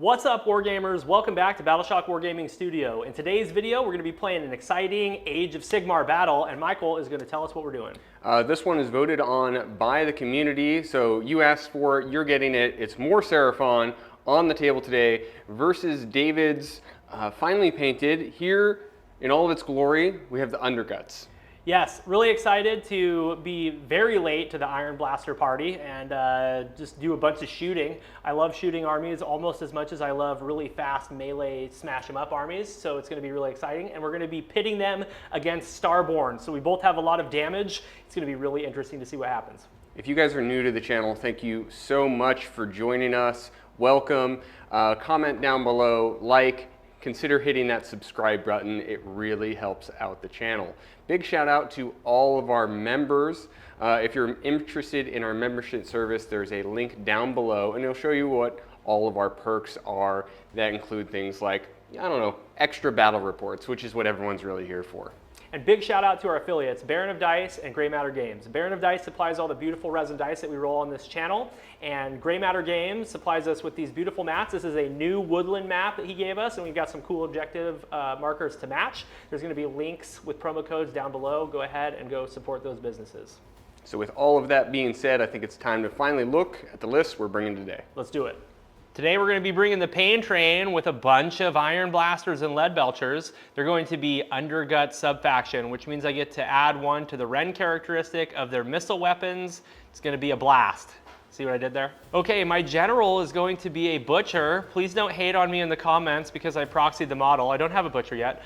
What's up, Wargamers? Welcome back to Battleshock Wargaming Studio. In today's video, we're going to be playing an exciting Age of Sigmar battle, and Michael is going to tell us what we're doing. This one is voted on by the community, so you asked for it, you're getting it. It's more Seraphon on the table today versus David's finely painted. Here, in all of its glory, we have the Underguts. Yes, really excited to be very late to the Ironblaster party and just do a bunch of shooting. I love shooting armies almost as much as I love really fast melee smash 'em up armies, so it's going to be really exciting. And we're going to be pitting them against Starborn, so we both have a lot of damage. It's going to be really interesting to see what happens. If you guys are new to the channel, thank you so much for joining us. Welcome. Comment down below, like, consider hitting that subscribe button. It really helps out the channel. Big shout out to all of our members. If you're interested in our membership service, there's a link down below and it'll show you what all of our perks are that include things like, I don't know, extra battle reports, which is what everyone's really here for. And big shout out to our affiliates, Baron of Dice and Grey Matter Games. Baron of Dice supplies all the beautiful resin dice that we roll on this channel, and Grey Matter Games supplies us with these beautiful mats. This is a new woodland map that he gave us, and we've got some cool objective markers to match. There's going to be links with promo codes down below. Go ahead and go support those businesses. So with all of that being said, I think it's time to finally look at the list we're bringing today. Let's do it. Today we're going to be bringing the pain train with a bunch of Ironblasters and Leadbelchers. They're going to be Undergut subfaction, which means I get to add one to the Ren characteristic of their missile weapons. It's going to be a blast. See what I did there? Okay, my general is going to be a butcher. Please don't hate on me in the comments because I proxied the model. I don't have a butcher yet.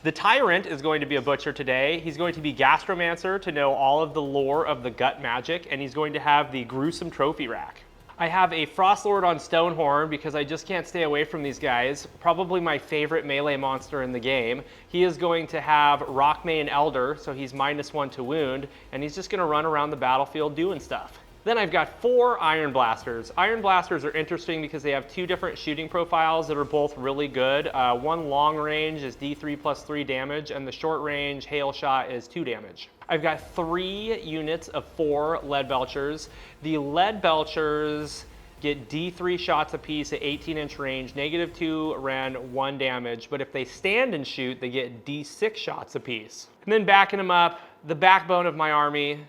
The tyrant is going to be a butcher today. He's going to be Gastromancer to know all of the lore of the gut magic, and he's going to have the gruesome trophy rack. I have a Frostlord on Stonehorn because I just can't stay away from these guys. Probably my favorite melee monster in the game. He is going to have Rockmane Elder, so he's -1 to wound, and he's just going to run around the battlefield doing stuff. Then I've got 4 Ironblasters. Ironblasters are interesting because they have 2 different shooting profiles that are both really good. One long range is D3 + 3 damage, and the short range hail shot is 2 damage. I've got 3 units of 4 Leadbelchers. The Leadbelchers get D3 shots apiece at 18-inch range, -2 Ren, 1 damage, but if they stand and shoot, they get D6 shots apiece. And then backing them up, the backbone of my army,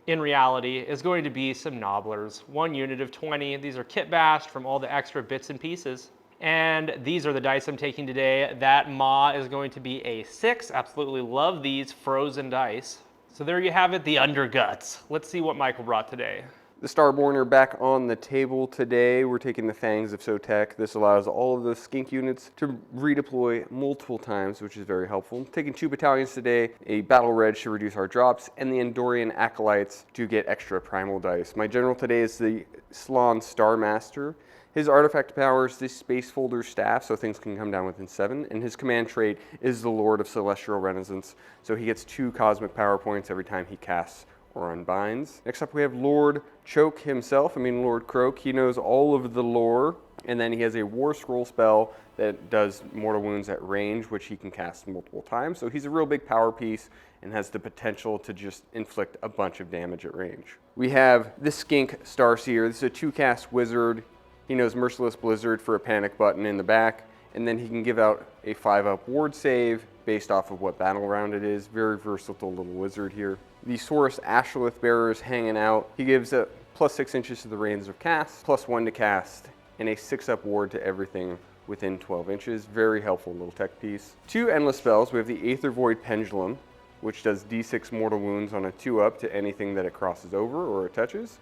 in reality, is going to be some Nobblers. 1 unit of 20. These are kit bashed from all the extra bits and pieces. And these are the dice I'm taking today. That Maw is going to be a 6. Absolutely love these frozen dice. So there you have it, the Underguts. Let's see what Michael brought today. The Starborn are back on the table today. We're taking the Fangs of Sotek. This allows all of the skink units to redeploy multiple times, which is very helpful. Taking 2 battalions today, a Battle Red to reduce our drops, and the Endorian Acolytes to get extra primal dice. My general today is the Slann Starmaster. His artifact power is the Space Folder Staff, so things can come down within 7, and his command trait is the Lord of Celestial Renaissance, so he gets 2 cosmic power points every time he casts or unbinds. Next up we have Lord Choke himself, Lord Kroak. He knows all of the lore, and then he has a War Scroll spell that does mortal wounds at range, which he can cast multiple times. So he's a real big power piece and has the potential to just inflict a bunch of damage at range. We have the Skink Starseer. This is a 2-cast wizard. He knows Merciless Blizzard for a panic button in the back, and then he can give out a 5-up ward save based off of what battle round it is. Very versatile little wizard here. The Saurus Ashleth Bearer is hanging out. He gives a +6 inches to the range of cast, +1 to cast, and a 6-up ward to everything within 12 inches. Very helpful little tech piece. 2 endless spells. We have the Aether Void Pendulum, which does D6 mortal wounds on a 2-up to anything that it crosses over or it touches.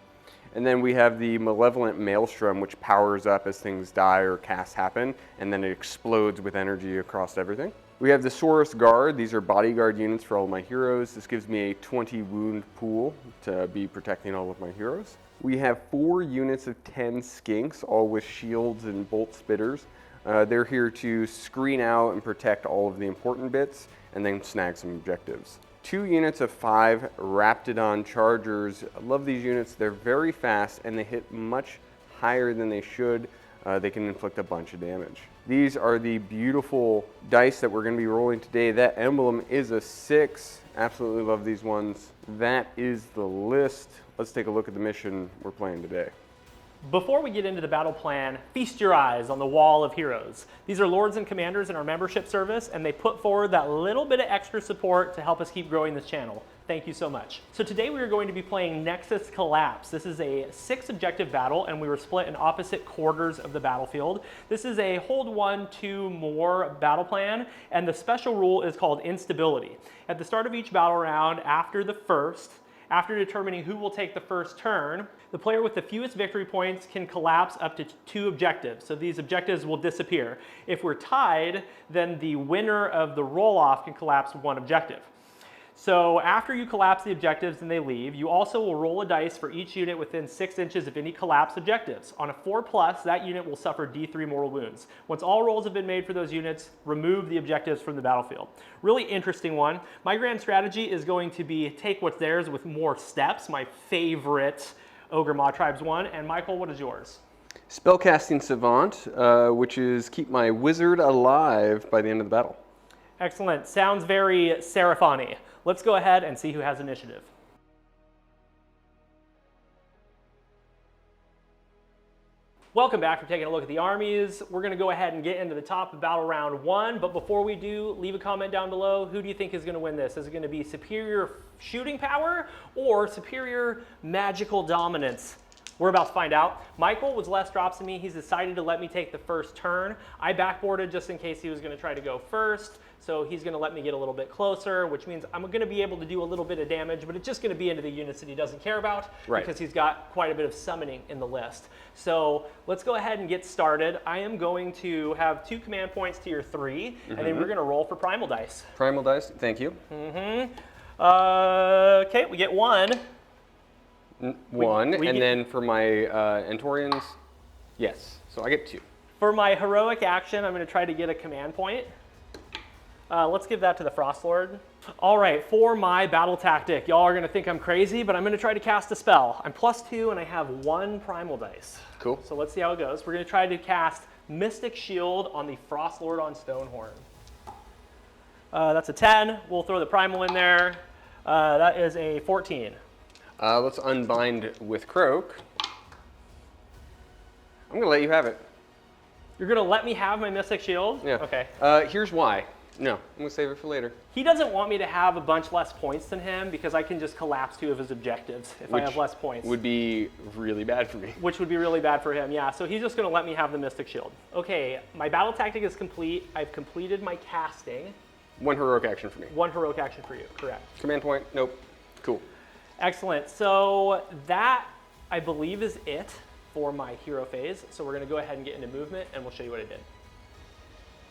And then we have the Malevolent Maelstrom, which powers up as things die or casts happen, and then it explodes with energy across everything. We have the Saurus Guard. These are bodyguard units for all of my heroes. This gives me a 20 wound pool to be protecting all of my heroes. We have 4 units of 10 skinks, all with shields and bolt spitters. They're here to screen out and protect all of the important bits, and then snag some objectives. 2 units of 5 Raptidon Chargers. I love these units. They're very fast, and they hit much higher than they should. They can inflict a bunch of damage. These are the beautiful dice that we're going to be rolling today. That emblem is a 6. Absolutely love these ones. That is the list. Let's take a look at the mission we're playing today. Before we get into the battle plan, feast your eyes on the wall of heroes. These are lords and commanders in our membership service, and they put forward that little bit of extra support to help us keep growing this channel. Thank you so much. So today we are going to be playing Nexus Collapse. This is a 6 objective battle, and we were split in opposite quarters of the battlefield. This is a hold 1, 2 more battle plan, and the special rule is called instability. At the start of each battle round, after determining who will take the first turn, the player with the fewest victory points can collapse up to 2 objectives. So these objectives will disappear. If we're tied, then the winner of the roll-off can collapse 1 objective. So after you collapse the objectives and they leave, you also will roll a dice for each unit within 6 inches of any collapsed objectives. On a 4+, that unit will suffer D3 mortal wounds. Once all rolls have been made for those units, remove the objectives from the battlefield. Really interesting one. My grand strategy is going to be take what's theirs with more steps, my favorite Ogor Mawtribes one. And Michael, what is yours? Spellcasting Savant, which is keep my wizard alive by the end of the battle. Excellent. Sounds very Seraphon-y. Let's go ahead and see who has initiative. Welcome back for taking a look at the armies. We're going to go ahead and get into the top of battle round 1, but before we do, leave a comment down below. Who do you think is going to win this? Is it going to be superior shooting power or superior magical dominance? We're about to find out. Michael was less drops than me. He's decided to let me take the first turn. I backboarded just in case he was going to try to go first. So he's going to let me get a little bit closer, which means I'm going to be able to do a little bit of damage, but it's just going to be into the units that he doesn't care about because he's got quite a bit of summoning in the list. So let's go ahead and get started. I am going to have 2 command points to your 3, and then we're going to roll for primal dice. Primal dice, thank you. Okay, we get 1. 1, and then for my Entorians, yes. So I get 2. For my heroic action, I'm going to try to get a command point. Let's give that to the Frost Lord. All right, for my battle tactic, y'all are going to think I'm crazy, but I'm going to try to cast a spell. I'm +2, and I have 1 primal dice. Cool. So let's see how it goes. We're going to try to cast Mystic Shield on the Frost Lord on Stonehorn. That's a 10. We'll throw the primal in there. That is a 14. Let's unbind with Kroak. I'm going to let you have it. You're going to let me have my Mystic Shield? Yeah. Okay. Here's why. No, I'm going to save it for later. He doesn't want me to have a bunch less points than him because I can just collapse 2 of his objectives if I have less points. Would be really bad for me. Which would be really bad for him, yeah. So he's just going to let me have the Mystic Shield. Okay, my battle tactic is complete. I've completed my casting. 1 heroic action for me. 1 heroic action for you, correct. Command point, nope. Cool. Excellent. So that, I believe, is it for my hero phase. So we're going to go ahead and get into movement, and we'll show you what I did.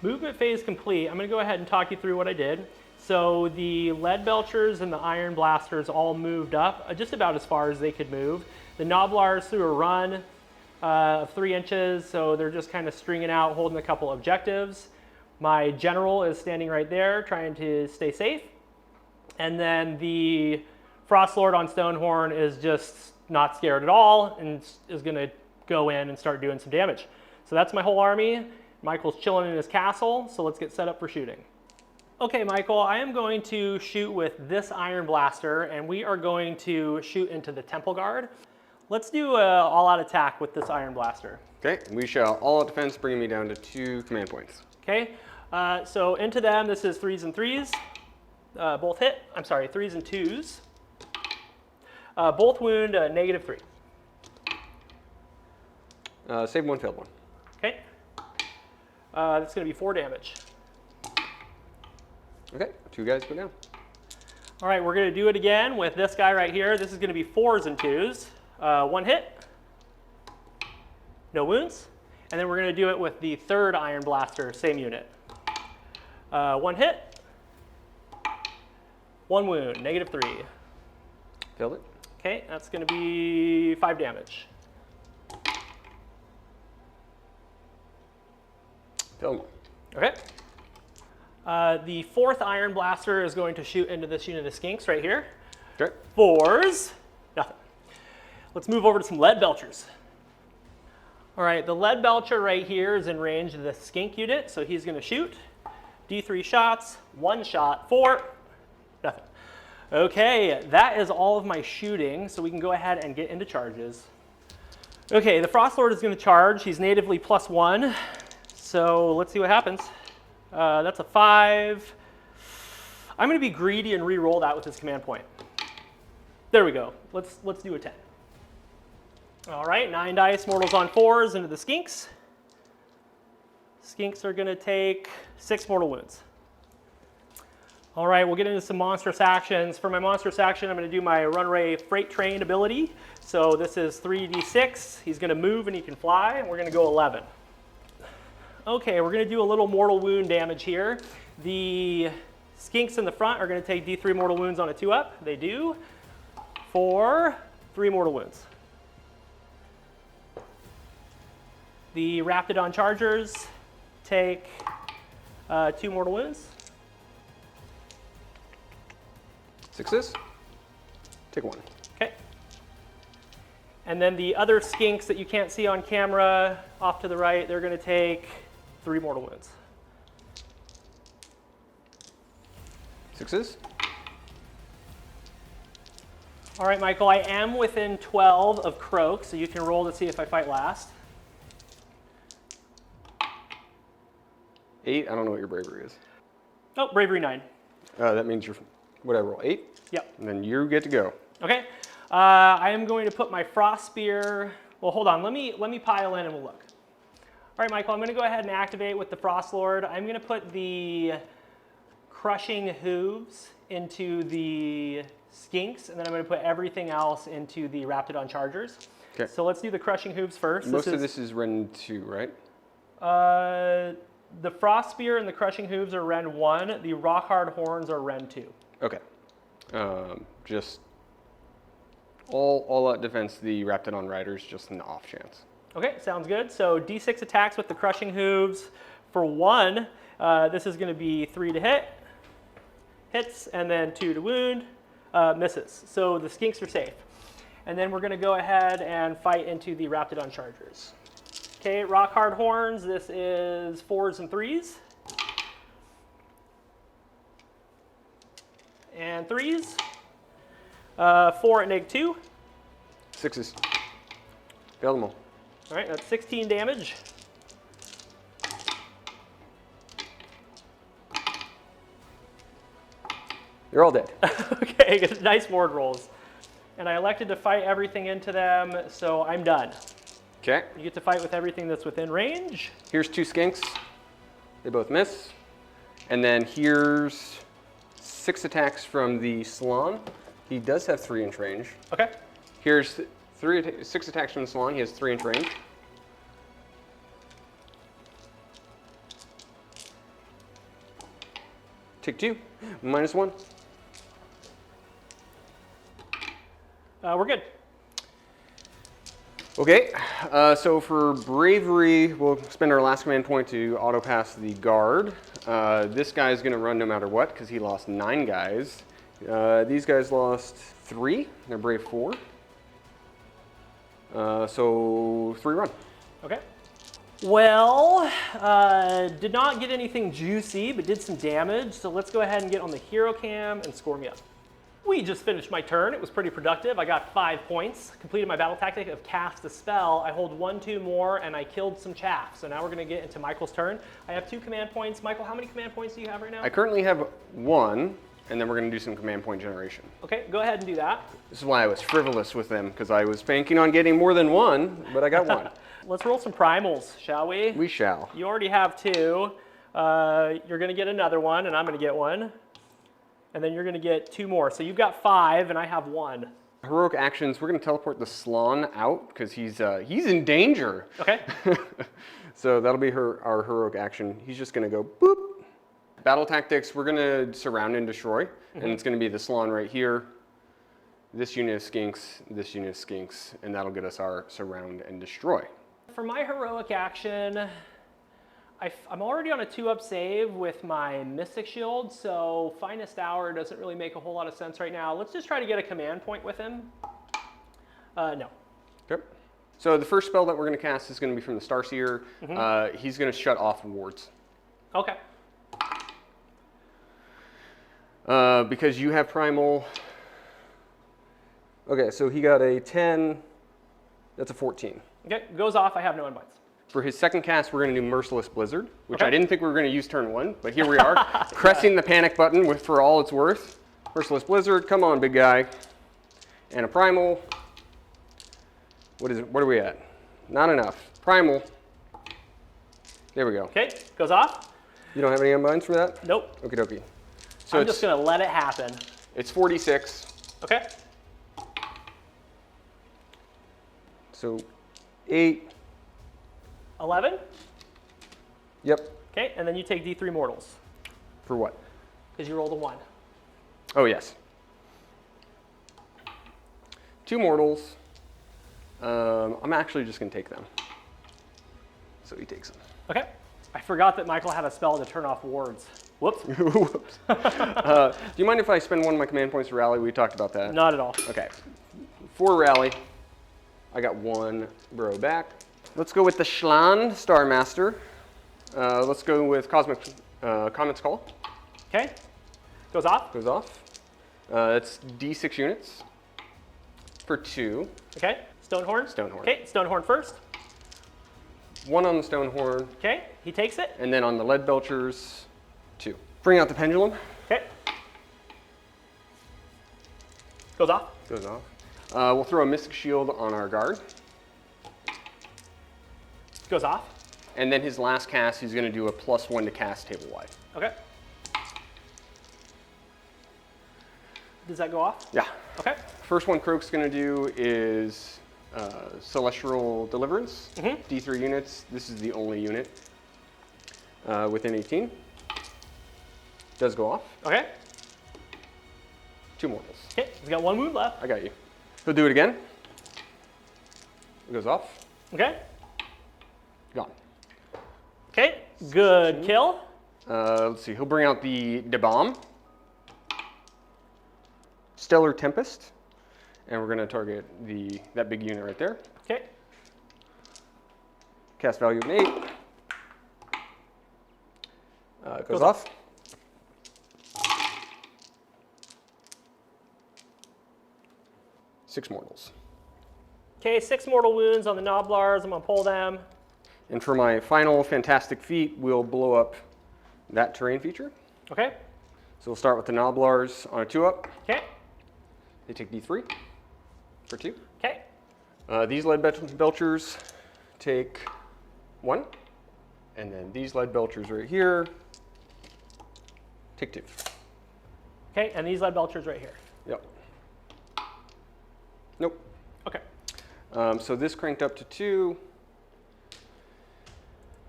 Movement phase complete. I'm going to go ahead and talk you through what I did. So the Lead Belchers and the Ironblasters all moved up just about as far as they could move. The Noblars threw a run of 3 inches, so they're just kind of stringing out, holding a couple objectives. My General is standing right there, trying to stay safe. And then the Frost Lord on Stonehorn is just not scared at all and is going to go in and start doing some damage. So that's my whole army. Michael's chilling in his castle, so let's get set up for shooting. Okay, Michael, I am going to shoot with this Iron Blaster, and we are going to shoot into the Temple Guard. Let's do an all-out attack with this Iron Blaster. Okay, we shall all-out defense, bringing me down to 2 command points. Okay, so into them, this is 3s and 3s. Both hit. I'm sorry, 3s and 2s. Both wound -3. Save 1, failed 1. Okay. That's going to be 4 damage. Okay, 2 guys go down. All right, we're going to do it again with this guy right here. This is going to be 4s and 2s. 1 hit. No wounds. And then we're going to do it with the 3rd Iron Blaster, same unit. 1 hit. 1 wound, -3. Failed it. Okay, that's going to be 5 damage. Failed 1. Okay. The 4th Iron Blaster is going to shoot into this unit of skinks right here. Okay. 4s, nothing. Let's move over to some Lead Belchers. All right, the Lead Belcher right here is in range of the skink unit, so he's going to shoot. D3 shots, 1 shot, 4, nothing. Okay, that is all of my shooting, so we can go ahead and get into charges. Okay, the Frost Lord is going to charge. He's natively +1. So let's see what happens. That's a 5. I'm going to be greedy and re-roll that with his command point. There we go. Let's do a 10. All right, 9 dice, mortals on 4s into the skinks. Skinks are going to take 6 mortal wounds. All right, we'll get into some monstrous actions. For my monstrous action, I'm going to do my Runaway Freight Train ability. So this is 3d6. He's going to move and he can fly, and we're going to go 11. Okay, we're going to do a little mortal wound damage here. The skinks in the front are going to take d3 mortal wounds on a 2-up. They do. For 3 mortal wounds. The Raptidon Chargers take 2 mortal wounds. 6s. Take 1. Okay. And then the other skinks that you can't see on camera off to the right, they're going to take 3 mortal wounds. 6s. All right, Michael, I am within 12 of Kroak, so you can roll to see if I fight last. 8. I don't know what your bravery is. Oh, bravery 9. That means you're, what I roll, 8? Yep. And then you get to go. Okay. I am going to put my Frost Spear. Well, hold on. Let me pile in and we'll look. All right, Michael, I'm going to go ahead and activate with the Frost Lord. I'm going to put the Crushing Hooves into the Skinks, and then I'm going to put everything else into the Raptidon Chargers. Okay. So let's do the Crushing Hooves first. Most of this is Ren 2, right? The Frost Spear and the Crushing Hooves are Ren 1. The Rock Hard Horns are Ren 2. Okay. Just all out defense, the Raptidon Riders, just an off chance. Okay, sounds good. So D6 attacks with the Crushing Hooves. For 1, this is going to be 3 to hit, hits, and then 2 to wound, misses. So the Skinks are safe. And then we're going to go ahead and fight into the Raptidon Chargers. Okay, Rock Hard Horns, this is 4s and 3s. And 3s. 4 at -2. 6s. Failed them all. All right, that's 16 damage. They're all dead. Okay, nice ward rolls. And I elected to fight everything into them, so I'm done. Okay. You get to fight with everything that's within range. Here's 2 skinks. They both miss. And then here's 6 attacks from the Salon. He does have 3-inch range. Okay. Here's 6 attacks from the Salon. He has 3-inch range. Take 2. -1. We're good. Okay, so for bravery, we'll spend our last command point to auto pass the guard. This guy's going to run no matter what because he lost 9 guys. These guys lost 3. They're brave 4. So 3 run. Okay. Well, did not get anything juicy, but did some damage. So let's go ahead and get on the hero cam and score me up. We just finished my turn. It was pretty productive. I got 5 points. Completed my battle tactic of cast a spell. I hold 1, 2 more, and I killed some chaff. So now we're going to get into Michael's turn. I have 2 command points. Michael, how many command points do you have right now? I currently have 1, and then we're going to do some command point generation. Okay, go ahead and do that. This is why I was frivolous with them, because I was banking on getting more than 1, but I got 1. Let's roll some primals, shall we? We shall. You already have 2. You're going to get another one, and I'm going to get 1. And then you're going to get 2 more. So you've got 5, and I have 1. Heroic actions, we're going to teleport the Slon out, because he's in danger. Okay. So that'll be our heroic action. He's just going to go boop. Battle tactics, we're going to surround and destroy. And it's going to be the Slon right here. This unit of skinks, this unit of skinks, and that'll get us our surround and destroy. For my heroic action, I'm already on a 2-up save with my Mystic Shield, so Finest Hour doesn't really make a whole lot of sense right now. Let's just try to get a command point with him. No. Okay. So the first spell that we're going to cast is going to be from the Starseer. He's going to shut off wards. Okay. Because you have Primal. Okay, so he got a 10. That's a 14. Okay, goes off. I have no unbinds. For his second cast, we're going to do Merciless Blizzard, which Okay. I didn't think we were going to use turn 1, but here we are, pressing the panic button for all it's worth. Merciless Blizzard, come on, big guy. And a Primal. What are we at? Not enough. Primal. There we go. Okay, goes off. You don't have any unbinds for that? Nope. Okie dokie. So I'm just going to let it happen. It's 46. Okay. So 8. 11. Yep. Okay, and then you take D3 mortals For what? because you rolled a 1. Oh, yes. 2 mortals. I'm actually just going to take them. So he takes them. Okay. I forgot that Michael had a spell to turn off wards. Whoops. Whoops. Do you mind if I spend one of my command points to rally? We talked about that. Not at all. Okay. 4 rally. I got 1 bro back. Let's go with the Schlan Star Master. Let's go with Comet's Call. Okay. Goes off. Goes off. That's D6 units for 2. Okay. Stonehorn. Stonehorn. Okay, Stonehorn first. 1 on the Stonehorn, Okay, he takes it. and then on the Lead Belchers, 2. Bring out the Pendulum. Okay. Goes off. Goes off. We'll throw a Mystic Shield on our guard. Goes off. And then his last cast, he's going to do a +1 to cast table-wide. Okay. Does that go off? Yeah. Okay. First one Kroak's going to do is Celestial Deliverance, D3 units. This is the only unit within 18. Does go off. Okay. 2 mortals. Okay, he's got 1 wound left. I got you. He'll do it again. It goes off. Okay. Gone. Okay, good kill. Let's see. He'll bring out the bomb, Stellar Tempest, and we're going to target that big unit right there. Okay. Cast value of an 8. Goes off. Six mortals. Okay, 6 mortal wounds on the Noblars. I'm gonna pull them. And for my final fantastic feat, we'll blow up that terrain feature. Okay. So we'll start with the Noblars on a 2-up. Okay. They take D3 for 2. Okay. These Lead Belchers take 1. And then these Lead Belchers right here take 2. Okay, and these lead belchers right here. Yep. Nope. Okay. So this cranked up to 2.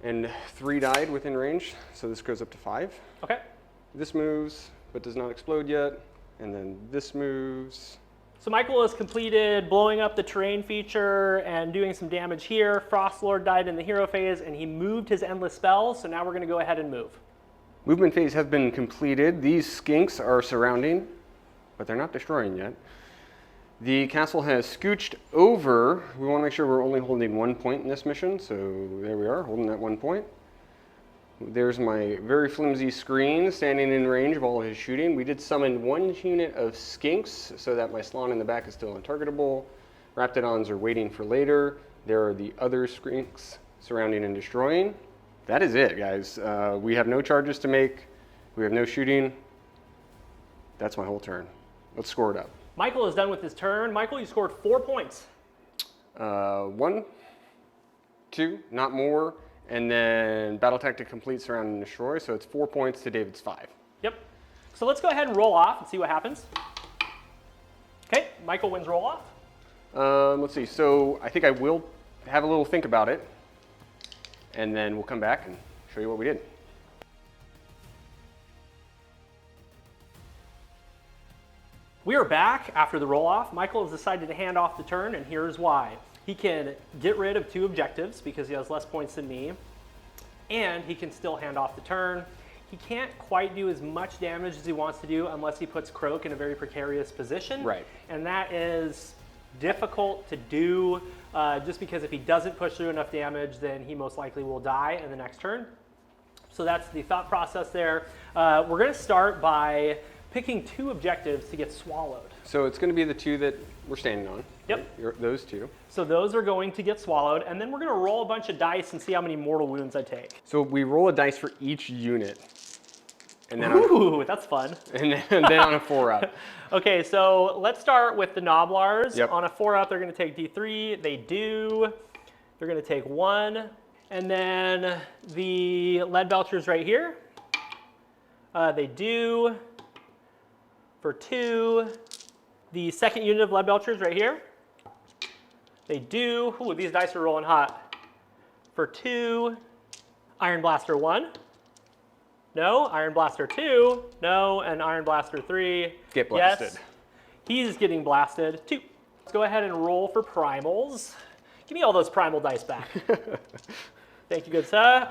And 3 died within range, so this goes up to 5. Okay. This moves, but does not explode yet. And then this moves. So Michael has completed blowing up the terrain feature and doing some damage here. Frostlord died in the hero phase, and he moved his endless spells, so now we're gonna go ahead and move. Movement phase have been completed. These skinks are surrounding, but they're not destroying yet. The castle has scooched over. We want to make sure we're only holding 1 point in this mission, so there we are, holding that 1 point. There's my very flimsy screen standing in range of all of his shooting. We did summon 1 unit of skinks so that my Slan in the back is still untargetable. Raptidons are waiting for later. There are the other skinks surrounding and destroying. That is it, guys. We have no charges to make. We have no shooting. That's my whole turn. Let's score it up. Michael is done with his turn. Michael, you scored 4 points. 1, 2, not more, and then battle tactic complete, surround and destroy. So it's 4 points to David's 5. Yep. So let's go ahead and roll off and see what happens. Okay, Michael wins roll off. Let's see. So I think I will have a little think about it, and then we'll come back and show you what we did. We are back after the roll-off. Michael has decided to hand off the turn, and here's why. He can get rid of 2 objectives because he has less points than me, and he can still hand off the turn. He can't quite do as much damage as he wants to do unless he puts Kroak in a very precarious position. Right. And that is difficult to do just because if he doesn't push through enough damage, then he most likely will die in the next turn. So that's the thought process there. We're going to start by picking 2 objectives to get swallowed. So it's going to be the 2 that we're standing on. Yep. Those two. So those are going to get swallowed, and then we're going to roll a bunch of dice and see how many mortal wounds I take. So we roll a dice for each unit. And then Ooh, that's fun. and then on a 4-up. Okay, so let's start with the Gnoblars. Yep. On a 4-up, they're going to take D3. They do. They're going to take 1. And then the Leadbelchers right here. They do for 2. The second unit of Leadbelchers right here. They do. Ooh, these dice are rolling hot. For 2. Iron Blaster 1. No. Iron Blaster 2. No. And Iron Blaster 3. Get blasted. Yes. He's getting blasted. 2. Let's go ahead and roll for primals. Give me all those primal dice back. Thank you, good sir.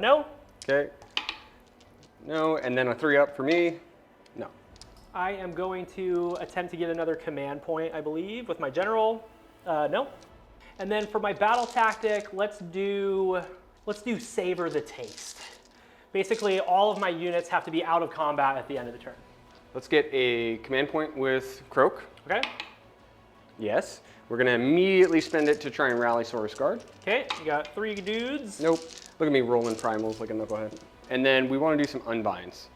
No. Okay. No. And then a 3-up for me. No. I am going to attempt to get another command point, I believe, with my general. No. And then for my battle tactic, let's do savor the taste. Basically, all of my units have to be out of combat at the end of the turn. Let's get a command point with Kroak. Okay. Yes. We're going to immediately spend it to try and rally Saurus Guard. Okay, you got 3 dudes. Nope. Look at me rolling primals like a knucklehead. And then we want to do some unbinds.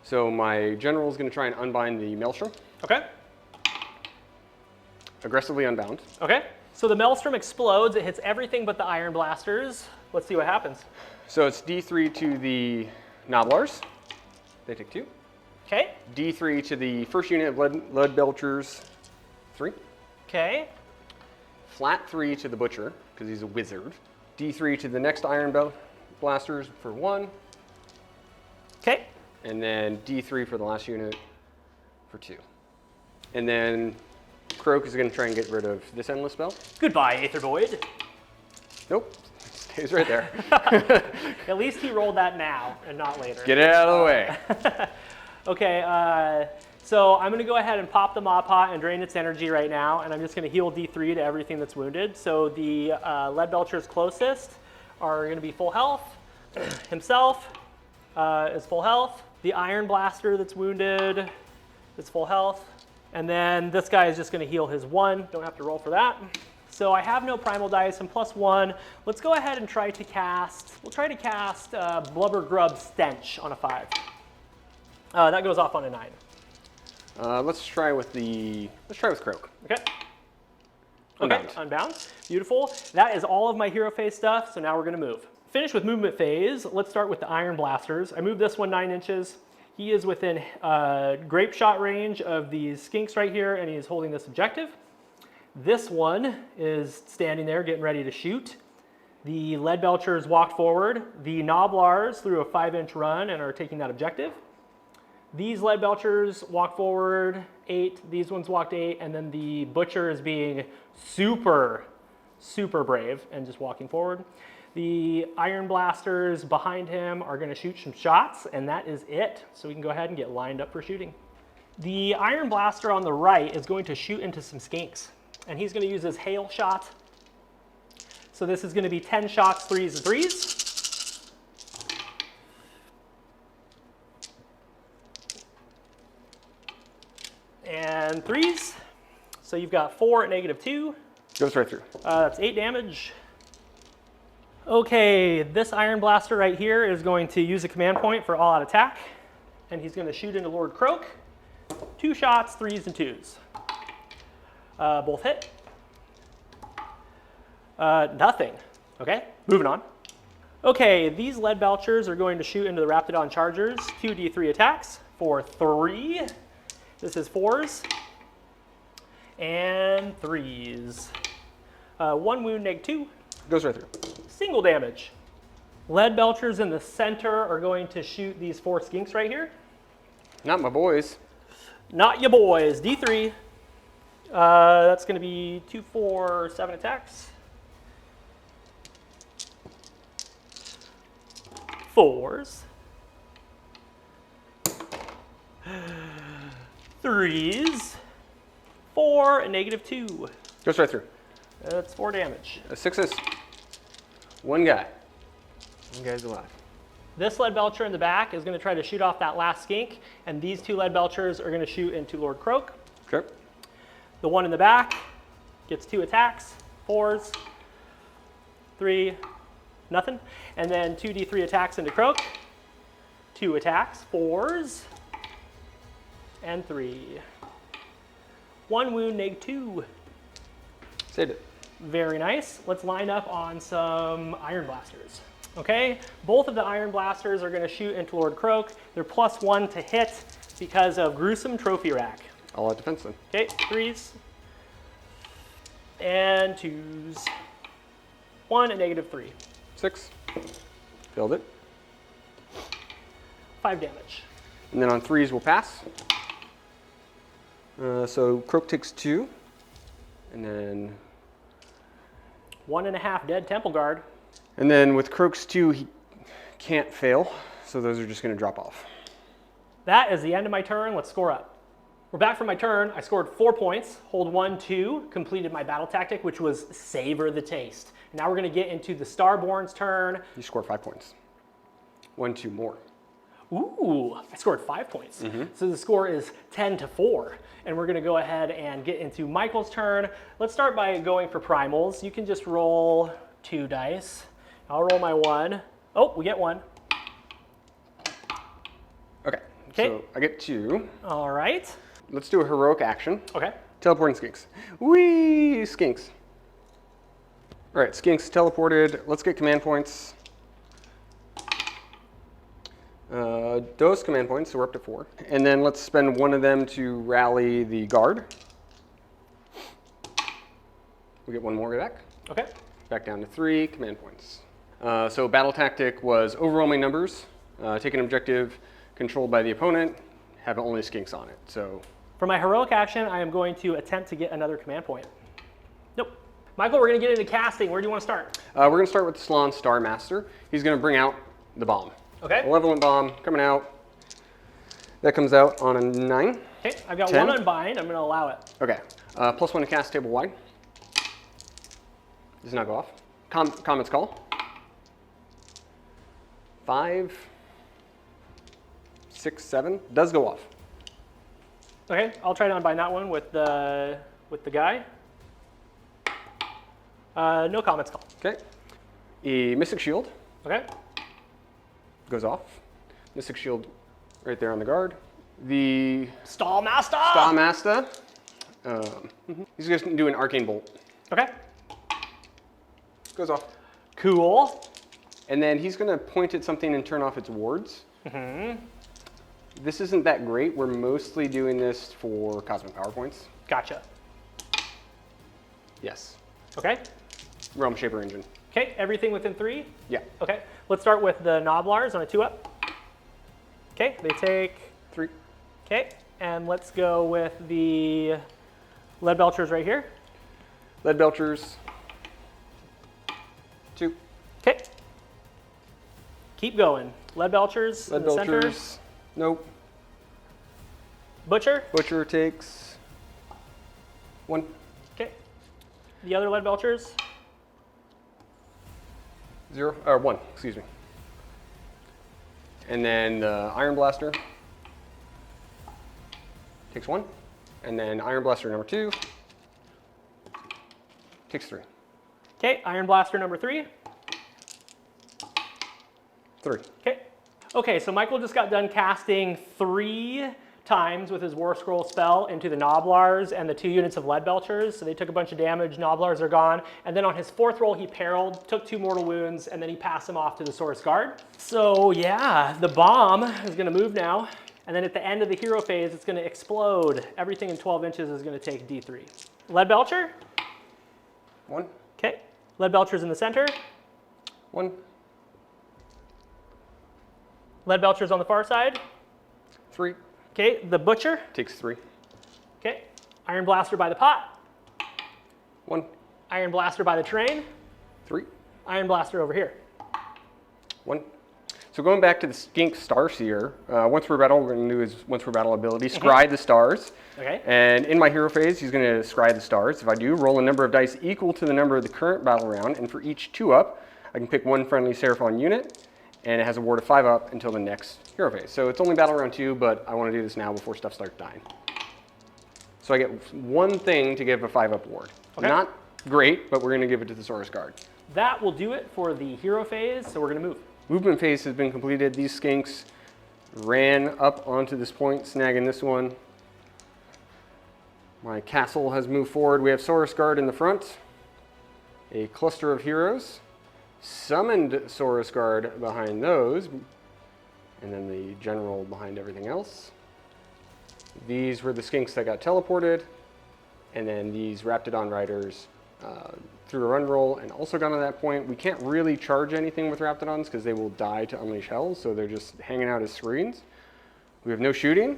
So my general is going to try and unbind the Maelstrom. Okay. Aggressively unbound. Okay. So the Maelstrom explodes. It hits everything but the Iron Blasters. Let's see what happens. So it's D3 to the Gnoblars. They take 2. Okay. D3 to the first unit of Leadbelchers. 3. Okay. Flat 3 to the Butcher, because he's a wizard. D3 to the next Iron Blasters for 1. Okay. And then D3 for the last unit for 2. And then Kroak is going to try and get rid of this endless spell. Goodbye, Aether Void. Nope. Stays right there. At least he rolled that now and not later. Get it out of the way. Okay, so I'm going to go ahead and pop the Maw Pot and drain its energy right now, and I'm just going to heal D3 to everything that's wounded. So the Leadbelchers closest are going to be full health. Himself is full health. The Iron Blaster that's wounded is full health. And then this guy is just going to heal his 1. Don't have to roll for that. So I have no primal dice. I'm +1. Let's go ahead and try to cast. We'll try to cast Blubber Grub Stench on a 5. That goes off on a 9. Let's try with Kroak. Okay. Unbound. Okay, unbound. Beautiful. That is all of my hero phase stuff, so now we're going to move. Finish with movement phase. Let's start with the Iron Blasters. I moved this one 9 inches. He is within grape shot range of these skinks right here, and he is holding this objective. This one is standing there getting ready to shoot. The Leadbelchers walked forward. The Gnoblars threw a 5-inch run and are taking that objective. These Leadbelchers walked forward 8. These ones walked 8, and then the Butcher is being super brave and just walking forward. The Iron Blasters behind him are going to shoot some shots, and that is it. So we can go ahead and get lined up for shooting. The Iron Blaster on the right is going to shoot into some skinks, and he's going to use his hail shot. So this is going to be 10 shots, 3s and 3s. And 3s. So you've got 4 at -2. Goes right through. That's 8 damage. Okay, this Iron Blaster right here is going to use a command point for all-out attack, and he's going to shoot into Lord Kroak. 2 shots, 3s and 2s. Both hit. Nothing. Okay, moving on. Okay, these Leadbelchers are going to shoot into the Raptidon Chargers. 2 D3 attacks for 3. This is 4s and 3s. 1 wound, -2. Goes right through. Single damage. Leadbelchers in the center are going to shoot these 4 skinks right here. Not my boys. Not your boys. D3. That's going to be 2, 4, 7 attacks. 4s. 3s. 4 and -2. Goes right through. That's 4 damage. 6s. 1 guy. 1 guy's alive. This Leadbelcher in the back is going to try to shoot off that last skink, and these 2 Leadbelchers are going to shoot into Lord Kroak. Okay. The one in the back gets 2 attacks, 4s, 3, nothing. And then 2d3 attacks into Kroak. 2 attacks, 4s, and 3. 1 wound, -2. Saved it. Very nice. Let's line up on some Ironblasters. Okay, both of the Ironblasters are going to shoot into Lord Kroak. They're +1 to hit because of Gruesome Trophy Rack. All out defense then. Okay, 3s and 2s. 1 and -3. 6. Failed it. 5 damage. And then on 3s we'll pass. So Kroak takes 2. And then 1.5 dead Temple Guard. And then with Kroak's 2, he can't fail, so those are just going to drop off. That is the end of my turn. Let's score up. We're back from my turn. I scored 4 points, hold 1, 2, completed my battle tactic, which was savor the taste. Now we're going to get into the Starborn's turn. You score 5 points. 1, 2 more. Ooh, I scored 5 points. So the score is 10-4. And we're going to go ahead and get into Michael's turn. Let's start by going for primals. You can just roll 2 dice. I'll roll my 1. Oh, we get 1. Okay, Okay. so I get 2. All right. Let's do a heroic action. Okay. Teleporting skinks. Whee, skinks. All right, skinks teleported. Let's get command points. Those command points, so we're up to 4. And then let's spend 1 of them to rally the guard. We get 1 more back. Okay. Back down to 3 command points. So battle tactic was overwhelming numbers, take an objective controlled by the opponent, have only skinks on it. So For my heroic action, I am going to attempt to get another command point. Nope. Michael, we're going to get into casting. Where do you want to start? we're going to start with Slán Star Master. He's going to bring out the bomb. Okay. Malevolent bomb coming out. That comes out on a 9. Okay, I've got 10. 1 unbind. I'm going to allow it. Okay. +1 to cast table wide. Does not go off. Comet's Call. 5, 6, 7. Does go off. Okay, I'll try to unbind that one with the guy. No comments call. Okay. A Mystic Shield Okay. goes off. Mystic Shield right there on the guard. The Stall Master. Star Master. He's just going to do an Arcane Bolt. Okay. Goes off. Cool. And then he's going to point at something and turn off its wards. This isn't that great. We're mostly doing this for Cosmic Power Points. Gotcha. Yes. Okay. Realm Shaper Engine. Okay, everything within 3? Yeah. Okay, let's start with the Noblars on a 2-up. Okay, they take 3. Okay, and let's go with the Lead Belchers right here. Lead Belchers. 2. Okay. Keep going. Lead Belchers Lead in the center. Belchers. Nope. Butcher. Butcher takes 1. Okay. The other Lead Belchers. 0. Or 1. Excuse me. And then the Iron Blaster takes 1. And then Iron Blaster number 2 takes 3. Okay, Iron Blaster number 3. 3. Okay. Okay, so Michael just got done casting 3 times with his War Scroll spell into the Noblars and the 2 units of Lead Belchers. So they took a bunch of damage, Noblars are gone. And then on his 4th roll, he perilled, took 2 mortal wounds, and then he passed them off to the Source Guard. So yeah, the bomb is gonna move now. And then at the end of the hero phase, it's gonna explode. Everything in 12 inches is gonna take D3. Lead Belcher. 1. Okay, Lead Belcher's in the center. 1. Lead Belcher's on the far side. 3. Okay, the Butcher. Takes 3. Okay, Iron Blaster by the pot. 1. Iron Blaster by the train. 3. Iron Blaster over here. 1. So going back to the Skink Starseer, once per battle, we're going to do his once per battle ability, scry the stars. Okay. And in my hero phase, he's going to scry the stars. If I do, roll a number of dice equal to the number of the current battle round, and for each 2-up, I can pick 1 friendly Seraphon unit, and it has a ward of 5-up until the next hero phase. So it's only battle round 2, but I want to do this now before stuff starts dying. So I get one thing to give a 5-up ward. Okay. Not great, but we're going to give it to the Saurus Guard. That will do it for the hero phase, so we're going to move. Movement phase has been completed. These skinks ran up onto this point, snagging this one. My castle has moved forward. We have Saurus Guard in the front, a cluster of heroes, summoned Saurus Guard behind those, and then the general behind everything else. These were the skinks that got teleported, and then these Raptidon riders through a run roll and also got to that point. We can't really charge anything with Raptidons because they will die to Unleash Hell, so they're just hanging out as screens. We have no shooting,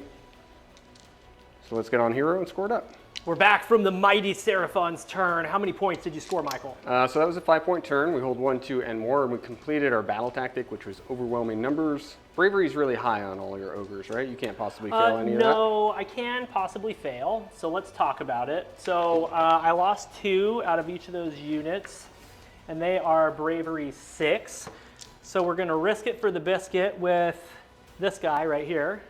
so let's get on hero and score it up. We're back from the mighty Seraphon's turn. How many points did you score, Michael? So that was a 5-point turn. We hold 1, 2, and more, and we completed our battle tactic, which was overwhelming numbers. Bravery is really high on all your ogres, right? You can't possibly fail any of that? No, I can possibly fail, so let's talk about it. So I lost 2 out of each of those units, and they are Bravery 6. So we're going to risk it for the biscuit with this guy right here.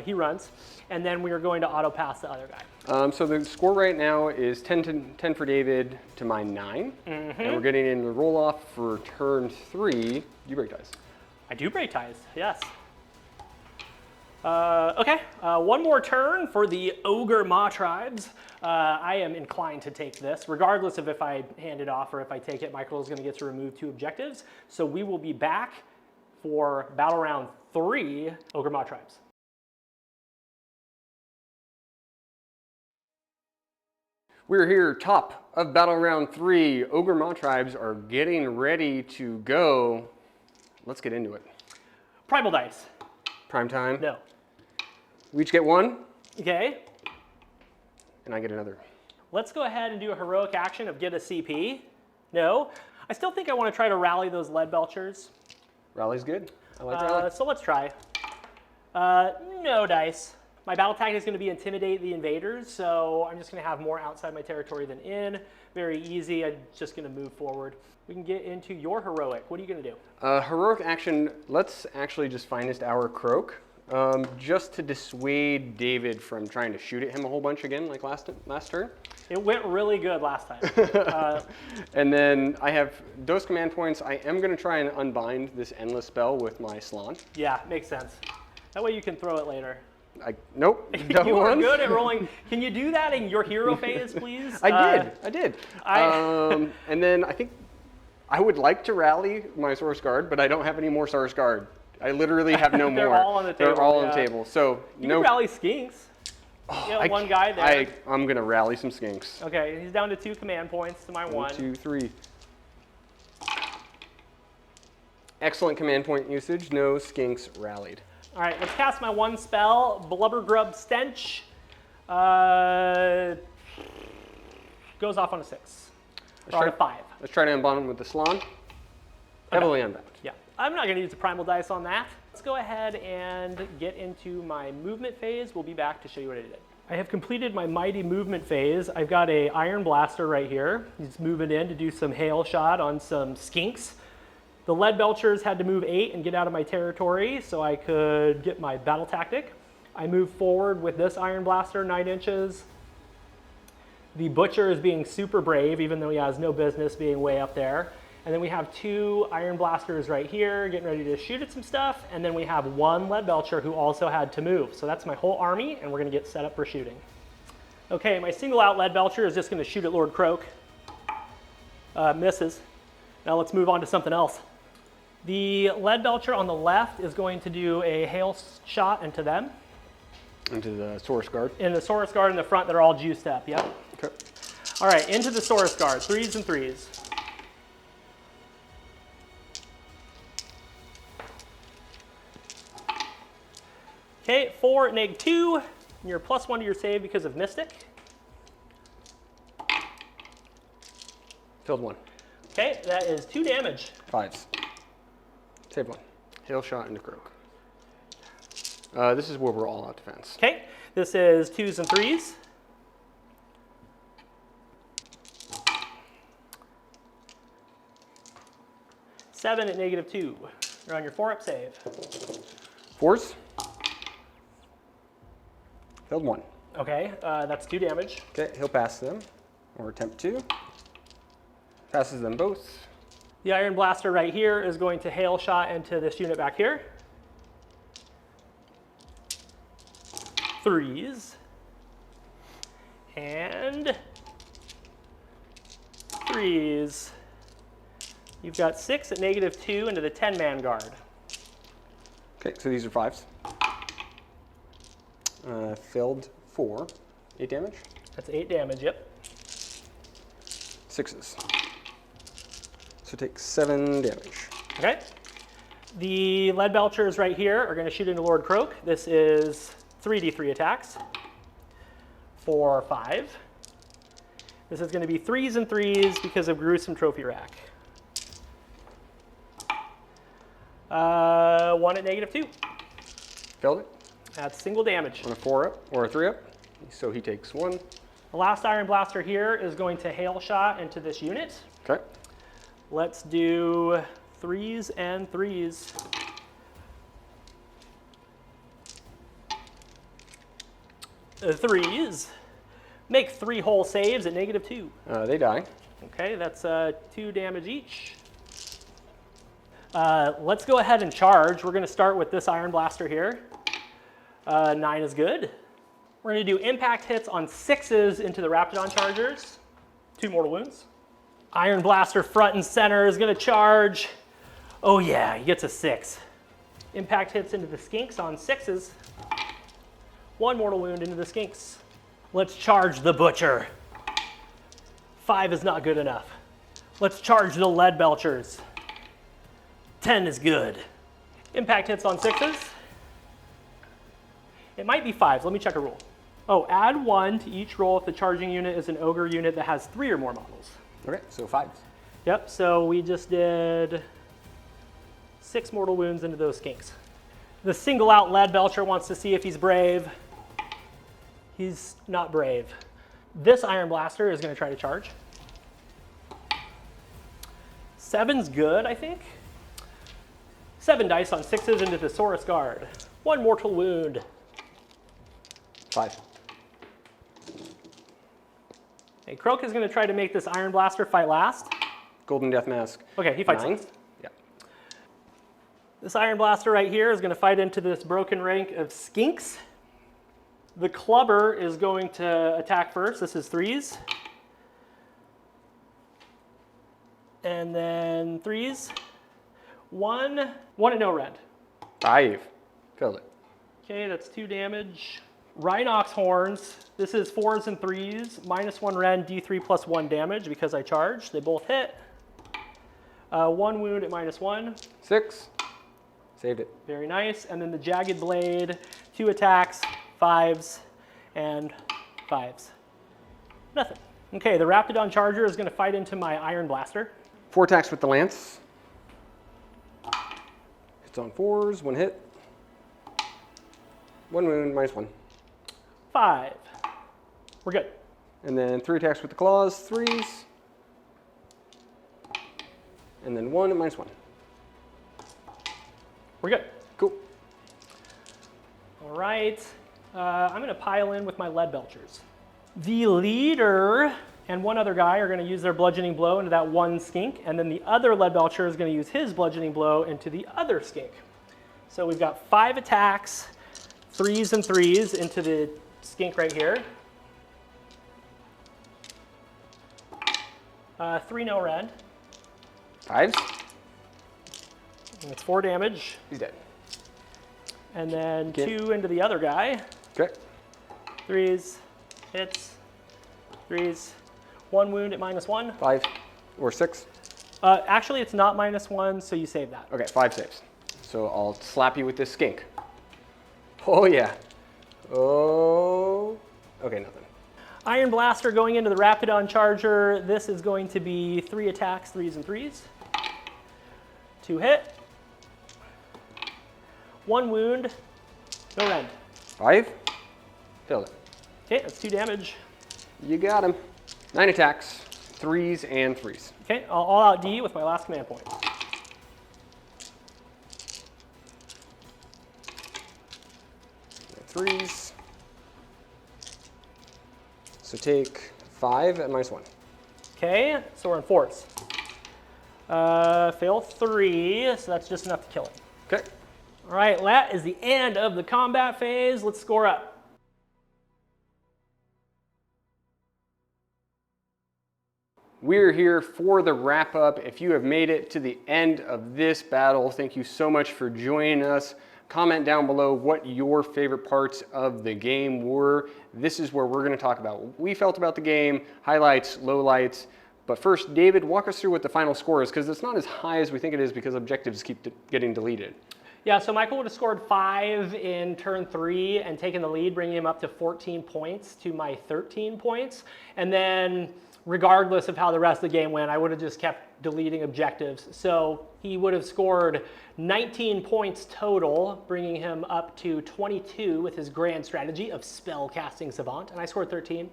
He runs, and then we are going to auto-pass the other guy. So the score right now is 10 for David to my 9, and we're getting in the roll-off for turn 3. You break dice. I do break ties, yes. Okay, one more turn for the Ogor Mawtribes. I am inclined to take this, regardless of if I hand it off or if I take it. Michael is going to get to remove 2 objectives. So we will be back for battle round 3, Ogor Mawtribes. We're here, top of battle round 3. Ogor Mawtribes are getting ready to go. Let's get into it. Primal dice. Prime time. No. We each get 1, Okay. and I get another. Let's go ahead and do a heroic action of get a CP. No. I still think I want to try to rally those lead belchers. Rally's good. I like rally. So let's try. No dice. My battle tactic is going to be intimidate the invaders, so I'm just going to have more outside my territory than in. Very easy. I'm just going to move forward. We can get into your heroic. What are you going to do? Heroic action, let's actually just finest our Kroak, just to dissuade David from trying to shoot at him a whole bunch again like last turn. It went really good last time. And then I have those command points. I am going to try and unbind this endless spell with my Slan. Yeah, makes sense. That way you can throw it later. Nope. You are good at rolling. Can you do that in your hero phase, please? I did. And then I think I would like to rally my Saurus Guard, but I don't have any more Saurus Guard. I literally have no They're more. all on the table. They're all on the table. So you can rally skinks. One guy there. I'm going to rally some skinks. Okay, he's down to 2 command points to my 1. 1, 2, 3. Excellent command point usage. No skinks rallied. All right, let's cast my 1 spell, Blubber Grub Stench. Goes off on a 6. Or on a 5. Let's try to unbound him with the Slan. Heavily unbound. Yeah, I'm not going to use the primal dice on that. Let's go ahead and get into my movement phase. We'll be back to show you what I did. I have completed my mighty movement phase. I've got a Iron Blaster right here. He's moving in to do some hail shot on some skinks. The lead belchers had to move 8 and get out of my territory so I could get my battle tactic. I moved forward with this Iron Blaster 9 inches. The Butcher is being super brave, even though he has no business being way up there. And then we have 2 Iron Blasters right here getting ready to shoot at some stuff. And then we have 1 lead belcher who also had to move. So that's my whole army, and we're going to get set up for shooting. Okay, my single out lead belcher is just going to shoot at Lord Kroak. Misses. Now let's move on to something else. The lead belcher on the left is going to do a hail shot into them. Into the Saurus Guard. And the Saurus Guard in the front, they're all juiced up, yep. Okay. All right, into the Saurus Guard, 3s and 3s. Okay, 4 and egg 2. You're +1 to your save because of Mystic. Filled 1. Okay, that is 2 damage. 5s. Save 1. Hail shot into Kroak. This is where we're all out defense. Okay, this is 2s and 3s. Seven at -2. You're on your 4-up save. 4s. Filled 1. Okay, that's 2 damage. Okay, he'll pass them, or attempt to. Passes them both. The Iron Blaster right here is going to hail shot into this unit back here. 3s. And 3s. You've got 6 at -2 into the 10-man guard. Okay, so these are 5s. Filled 4. 8 damage. That's 8 damage, yep. 6s. So take 7 damage. Okay. The Lead Belchers right here are going to shoot into Lord Kroak. This is 3d3 attacks for 5. This is going to be 3s and 3s because of Gruesome Trophy Rack. 1 at -2. Filled it. That's single damage. On a 4 up, or a 3 up. So he takes 1. The last Iron Blaster here is going to hail shot into this unit. Okay. Let's do 3s and 3s. Threes. Make 3 whole saves at -2. They die. Okay, that's 2 damage each. Let's go ahead and charge. We're going to start with this Iron Blaster here. 9 is good. We're going to do impact hits on 6s into the Raptidon Chargers. 2 mortal wounds. Iron Blaster front and center is going to charge. Oh yeah, he gets a 6. Impact hits into the Skinks on 6s. 1 mortal wound into the Skinks. Let's charge the Butcher. 5 is not good enough. Let's charge the Lead Belchers. 10 is good. Impact hits on 6s. It might be 5s. Let me check a rule. Oh, add 1 to each roll if the charging unit is an Ogre unit that has 3 or more models. Okay, so 5s. Yep, so we just did 6 mortal wounds into those Skinks. The single out Lead Belcher wants to see if he's brave. He's not brave. This Iron Blaster is going to try to charge. 7's good, I think. 7 dice on 6s into the Saurus Guard. 1 mortal wound. 5. Hey, Kroak is going to try to make this Iron Blaster fight last. Golden Death Mask. Okay, he fights 9. last. Yeah. This Iron Blaster right here is going to fight into this broken rank of Skinks. The Clubber is going to attack first. This is 3s. And then 3s. 1 at no rend. 5. Filled it. Okay, that's 2 damage. Rhinox Horns. This is 4s and 3s. -1 rend, D3 plus 1 damage because I charged. They both hit. 1 wound at -1. 6. Saved it. Very nice. And then the Jagged Blade. 2 attacks, 5s, and 5s. Nothing. Okay, the Raptidon Charger is going to fight into my Iron Blaster. 4 attacks with the Lance. Hits on 4s, 1 hit. 1 wound, -1. 5. We're good. And then 3 attacks with the Claws, 3s. And then 1 at -1. We're good. Cool. All right. I'm going to pile in with my Lead Belchers. The leader and 1 other guy are going to use their Bludgeoning Blow into that 1 Skink, and then the other Lead Belcher is going to use his Bludgeoning Blow into the other Skink. So we've got 5 attacks, 3s and 3s into the Skink right here. 3 no rend. 5s. And it's 4 damage. He's dead. And then Okay. 2 into the other guy. Okay. 3s, hits, 3s. 1 wound at -1. 5 or 6. Actually, it's not -1, so you save that. Okay, 5 saves. So I'll slap you with this skink. Oh yeah. Oh. Okay, nothing. Iron Blaster going into the Raptidon Charger. This is going to be 3 attacks, 3s and 3s. 2 hit. 1 wound. No rend. 5. Filled it. Okay, that's 2 damage. You got him. 9 attacks, 3s and 3s. Okay, I'll all out D with my last command point. Threes. So take 5 at -1. Okay, so we're in force. Fail 3, so that's just enough to kill it. Okay. All right, that is the end of the combat phase. Let's score up. We're here for the wrap up. If you have made it to the end of this battle, thank you so much for joining us. Comment down below what your favorite parts of the game were. This is where we're going to talk about what we felt about the game, highlights, lowlights. But first, David, walk us through what the final score is, because it's not as high as we think it is because objectives keep getting deleted. Yeah, so Michael would have scored 5 in turn 3 and taken the lead, bringing him up to 14 points to my 13 points. And then regardless of how the rest of the game went, I would have just kept deleting objectives. So he would have scored 19 points total, bringing him up to 22 with his grand strategy of spell casting savant, and I scored 13.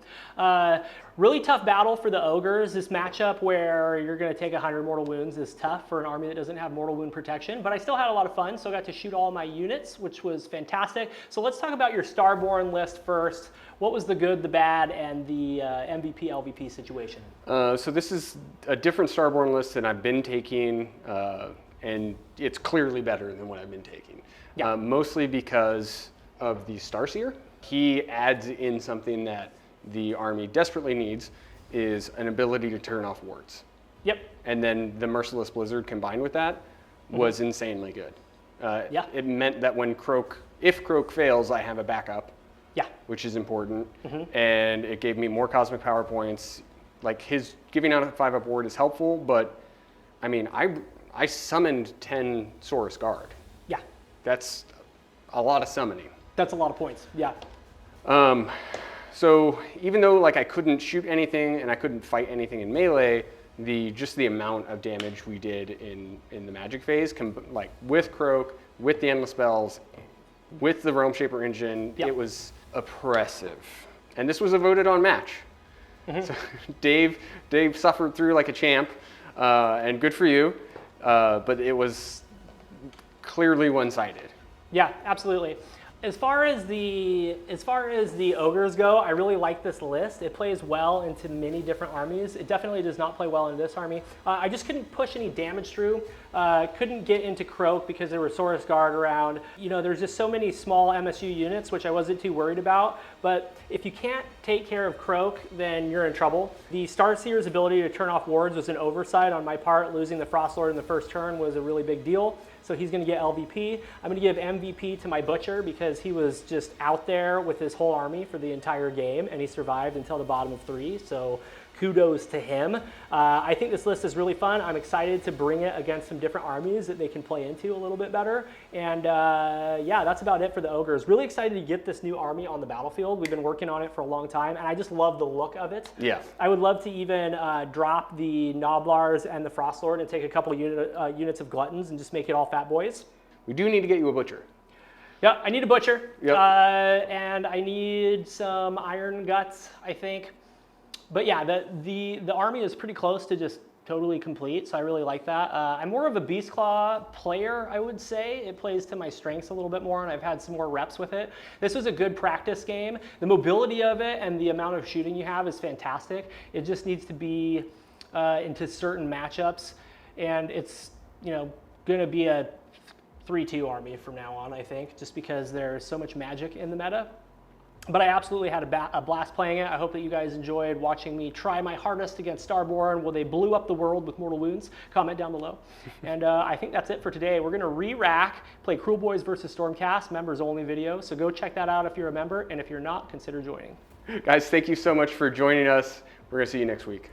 Really tough battle for the ogres. This matchup where you're going to take 100 mortal wounds is tough for an army that doesn't have mortal wound protection, but I still had a lot of fun, so I got to shoot all my units, which was fantastic. So let's talk about your Starborn list first. What was the good, the bad, and the MVP, LVP situation? So this is a different Starborn list than I've been taking, and it's clearly better than what I've been taking. Yeah. Mostly because of the Starseer. He adds in something that the army desperately needs, is an ability to turn off wards. Yep. And then the Merciless Blizzard combined with that was insanely good. Yeah. It meant that when if Kroak fails, I have a backup. Yeah. Which is important. And it gave me more cosmic power points. Like his giving out a 5-up ward is helpful, but I mean, I summoned 10 Saurus Guard. Yeah. That's a lot of summoning. That's a lot of points. Yeah. So even though like I couldn't shoot anything and I couldn't fight anything in melee, just the amount of damage we did in the magic phase, like with Kroak, with the endless spells, with the Realm Shaper engine, Yep. it was oppressive. And this was a voted on match. So Dave suffered through like a champ, and good for you, but it was clearly one-sided. Yeah, absolutely. As far as the ogres go, I really like this list. It plays well into many different armies. It definitely does not play well in this army. I just couldn't push any damage through. Couldn't get into Kroak because there were Saurus Guard around. You know, there's just so many small MSU units, which I wasn't too worried about. But if you can't take care of Kroak, then you're in trouble. The Starseer's ability to turn off wards was an oversight on my part. Losing the Frost Lord in the first turn was a really big deal. So he's going to get LVP. I'm going to give MVP to my Butcher because he was just out there with his whole army for the entire game, and he survived until the bottom of 3. So kudos to him. I think this list is really fun. I'm excited to bring it against some different armies that they can play into a little bit better. And yeah, that's about it for the ogres. Really excited to get this new army on the battlefield. We've been working on it for a long time, and I just love the look of it. Yeah. I would love to even drop the Noblars and the Frost Lord and take a couple of units of Gluttons and just make it all fat boys. We do need to get you a Butcher. Yeah, I need a Butcher. Yep. And I need some Iron Guts, I think. But yeah, the army is pretty close to just totally complete, so I really like that. I'm more of a Beast Claw player, I would say. It plays to my strengths a little bit more, and I've had some more reps with it. This was a good practice game. The mobility of it and the amount of shooting you have is fantastic. It just needs to be into certain matchups, and it's going to be a 3-2 army from now on, I think, just because there's so much magic in the meta. But I absolutely had a blast playing it. I hope that you guys enjoyed watching me try my hardest against Starborn while they blew up the world with mortal wounds. Comment down below. And I think that's it for today. We're going to re-rack, play Cruel Boys versus Stormcast, members only video. So go check that out if you're a member, and if you're not, consider joining. Guys, thank you so much for joining us. We're going to see you next week.